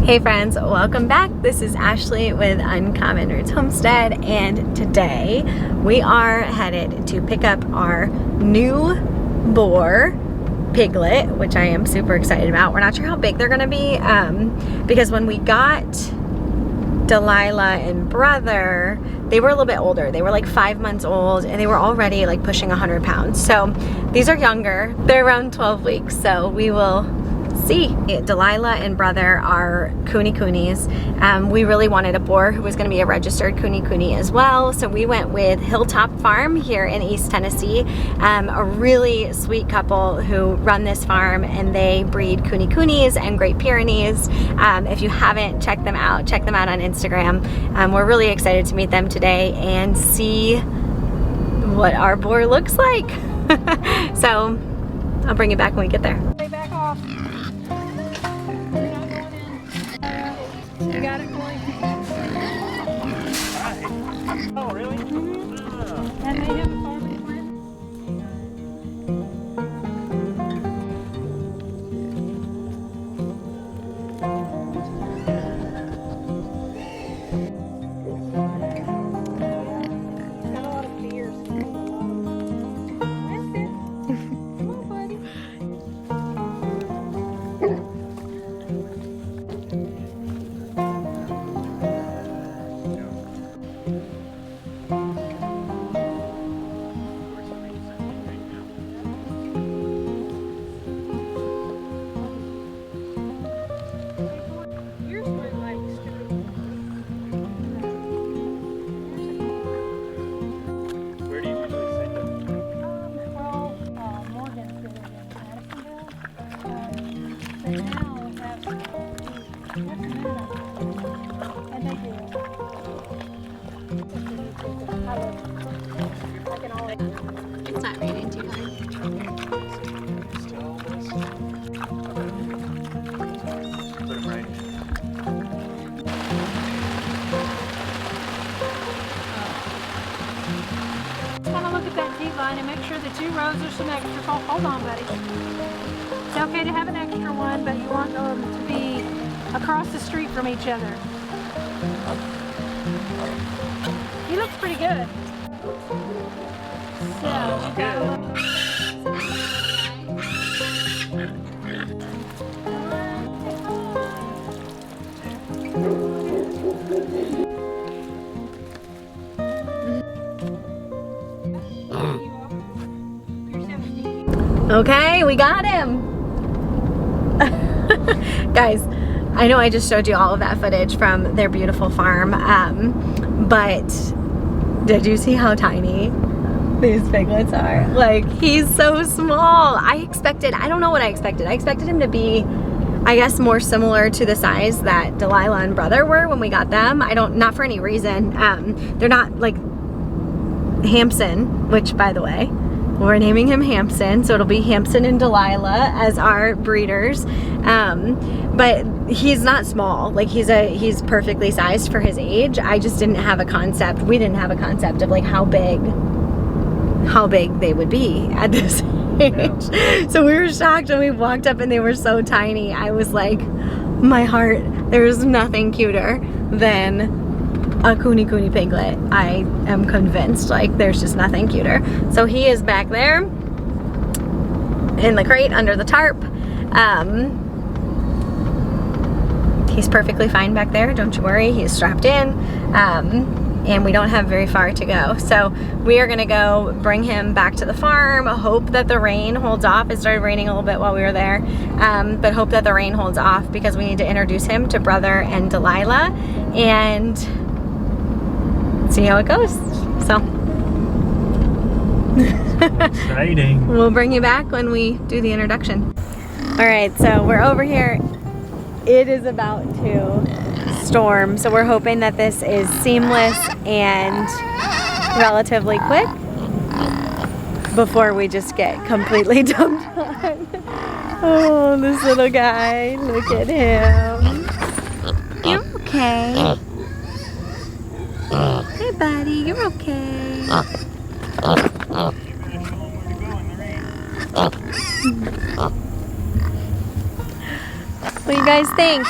Hey friends, welcome back. This is Ashley with Uncommon Roots Homestead, and today we are headed to pick up our new boar piglet, which I am super excited about. We're not sure how big they're gonna be because when we got Delilah and brother, they were a little bit older. They were like 5 months old and they were already like pushing 100 pounds. So these are younger. They're around 12 weeks, so we will see. Delilah and brother are Kune Kunes. We really wanted a boar who was going to be a registered Kune Kune as well, so we went with Hilltop Farm here in East Tennessee. A really sweet couple who run this farm, and they breed Kune Kunes and Great Pyrenees. If you haven't checked them out on Instagram. We're really excited to meet them today and see what our boar looks like. So I'll bring you back when we get there. Stay back off. You got it, Corey? Oh, really? Mm-hmm. And they have a farmer's friend. Got a lot of fears. That's good. Come on, buddy. Yours were like straight. Where do you usually send them? Morgan's good in Madisonville. But now we have and they do. I can always. It's not raining too hard. Still this? Okay. Put them right in. Just want to look at that T line and make sure the 2 rows are symmetrical. Hold on, buddy. It's okay to have an extra one, but you want them to be across the street from each other. He looks pretty good. So, we got a little... Okay, we got him. Guys, I know I just showed you all of that footage from their beautiful farm, but did you see how tiny these piglets are? Like, he's so small. I don't know what I expected. I expected him to be, I guess, more similar to the size that Delilah and brother were when we got them. Not for any reason. They're not like Hampson, which, by the way, we're naming him Hampson, so it'll be Hampson and Delilah as our breeders. But he's not small. Like, he's perfectly sized for his age. I just didn't have a concept. We didn't have a concept of like how big they would be at this age. Yeah. So we were shocked when we walked up and they were so tiny. I was like, my heart, there's nothing cuter than a Kune Kune piglet. I am convinced, like, there's just nothing cuter. So he is back there in the crate under the tarp. He's perfectly fine back there, don't you worry. He's strapped in, and we don't have very far to go. So we are gonna go bring him back to the farm, hope that the rain holds off. It started raining a little bit while we were there, but hope that the rain holds off because we need to introduce him to brother and Delilah and see how it goes. So Exciting. we'll bring you back when we do the introduction. All right, so we're over here. It is about to storm, so we're hoping that this is seamless and relatively quick before we just get completely dumped on. Oh, this little guy, look at him. You're okay. Hey buddy, you're okay. What do you guys think?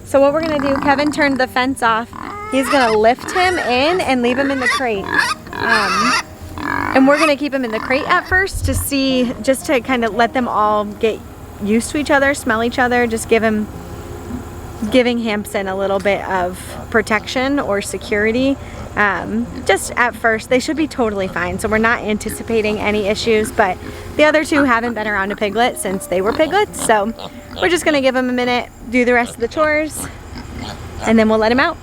So what we're gonna do, Kevin turned the fence off. He's gonna lift him in and leave him in the crate. And we're gonna keep him in the crate at first to see, just to kind of let them all get used to each other, smell each other, just giving Hampson a little bit of protection or security. Just at first, they should be totally fine. So we're not anticipating any issues, but the other two haven't been around a piglet since they were piglets. So we're just gonna give them a minute, do the rest of the chores, and then we'll let him out.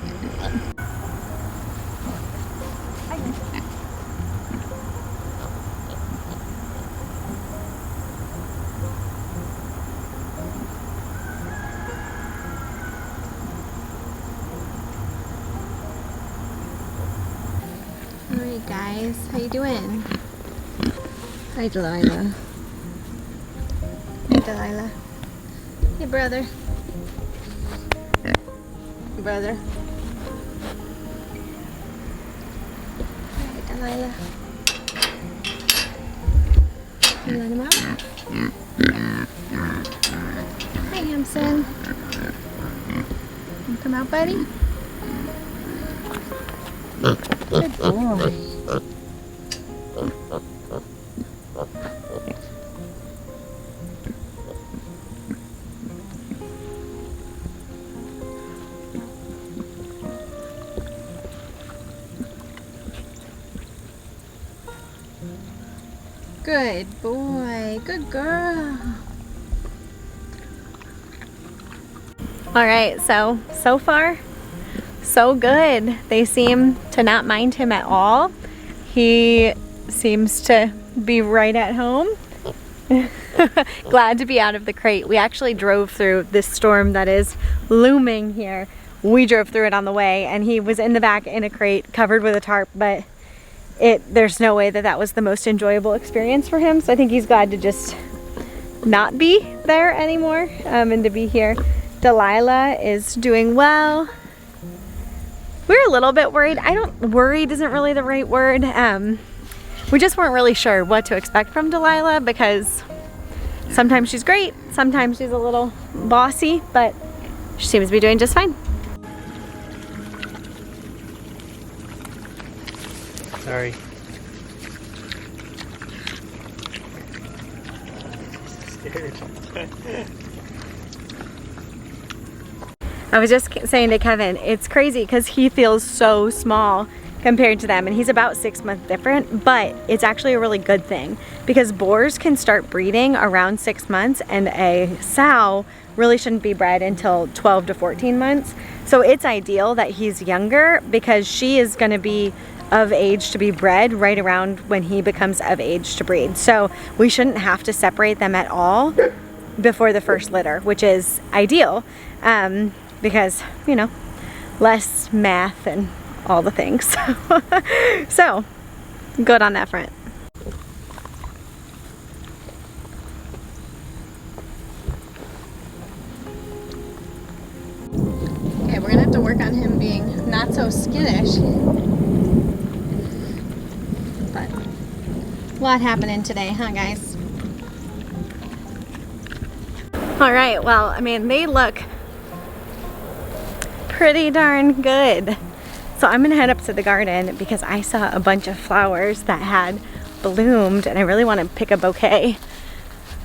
Alright guys, how you doing? Hi Delilah. Hey Delilah. Hey brother. Hey brother. Hey Delilah. You let him out? Hi Hampson. You come out, buddy? Good boy. Good boy. Good girl. All right, so far, so good. They seem to not mind him at all. He seems to be right at home. Glad to be out of the crate. We actually drove through this storm that is looming here. We drove through it on the way, and he was in the back in a crate covered with a tarp, but there's no way that was the most enjoyable experience for him. So I think he's glad to just not be there anymore, and to be here. Delilah is doing well. We're a little bit worried. Worried isn't really the right word. We just weren't really sure what to expect from Delilah, because sometimes she's great, sometimes she's a little bossy, but she seems to be doing just fine. Sorry. Scared. I was just saying to Kevin, it's crazy because he feels so small compared to them, and he's about 6 months different, but it's actually a really good thing because boars can start breeding around 6 months, and a sow really shouldn't be bred until 12 to 14 months. So it's ideal that he's younger because she is going to be of age to be bred right around when he becomes of age to breed. So we shouldn't have to separate them at all before the first litter, which is ideal, because, you know, less math and all the things. So good on that front. Okay, we're gonna have to work on him being not so skittish. But a lot happening today, huh guys? All right, well, I mean, they look pretty darn good. So I'm gonna head up to the garden because I saw a bunch of flowers that had bloomed and I really want to pick a bouquet.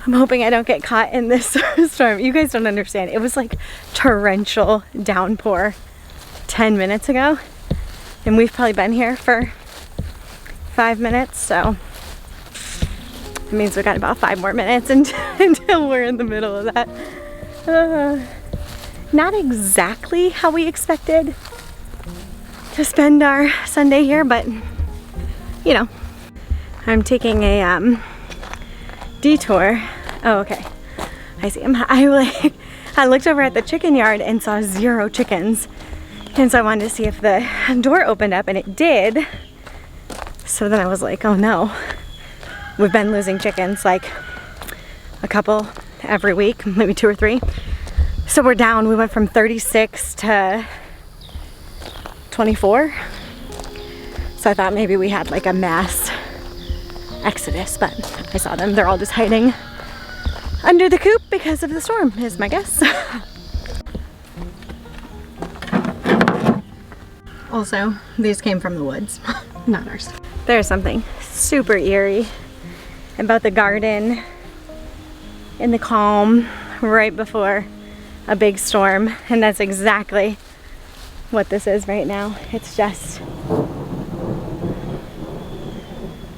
I'm hoping I don't get caught in this storm. You guys don't understand. It was like torrential downpour 10 minutes ago, and we've probably been here for 5 minutes, so it means we've got about 5 more minutes until we're in the middle of that. Not exactly how we expected to spend our Sunday here, but you know, I'm taking a detour. Oh, okay. I see him. I looked over at the chicken yard and saw 0 chickens, and so I wanted to see if the door opened up, and it did. So then I was like, oh no, we've been losing chickens, like a couple every week, maybe 2 or 3. So we're down. We went from 36 to 24. So I thought maybe we had like a mass exodus, but I saw them. They're all just hiding under the coop because of the storm, is my guess. Also, these came from the woods, not ours. There's something super eerie about the garden in the calm right before a big storm, and that's exactly what this is right now. It's just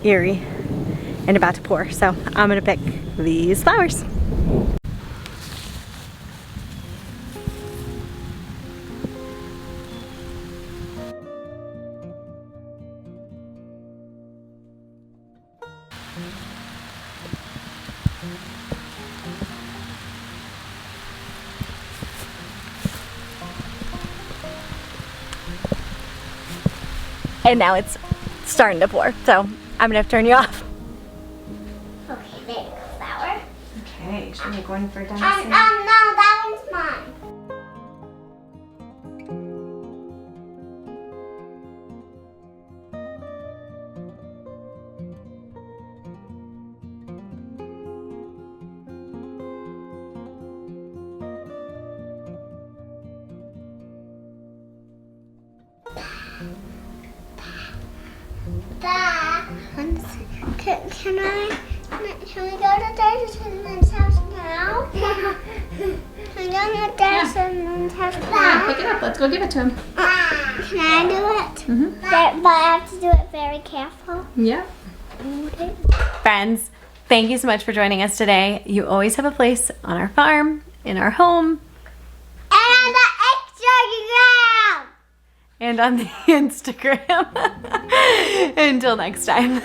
eerie and about to pour. So I'm gonna pick these flowers. And now it's starting to pour, so I'm gonna have to turn you off. Okay, there you go, flower. Okay, should we make one for No, that one's mine. Can we go to Thursday's house now? Can we go to Thursday's house now? Pick it up. Let's go give it to him. Can I do it? But I have to do it very careful. Yeah. Okay. Friends, thank you so much for joining us today. You always have a place on our farm, in our home, And on the Instagram! and on the Instagram. Until next time.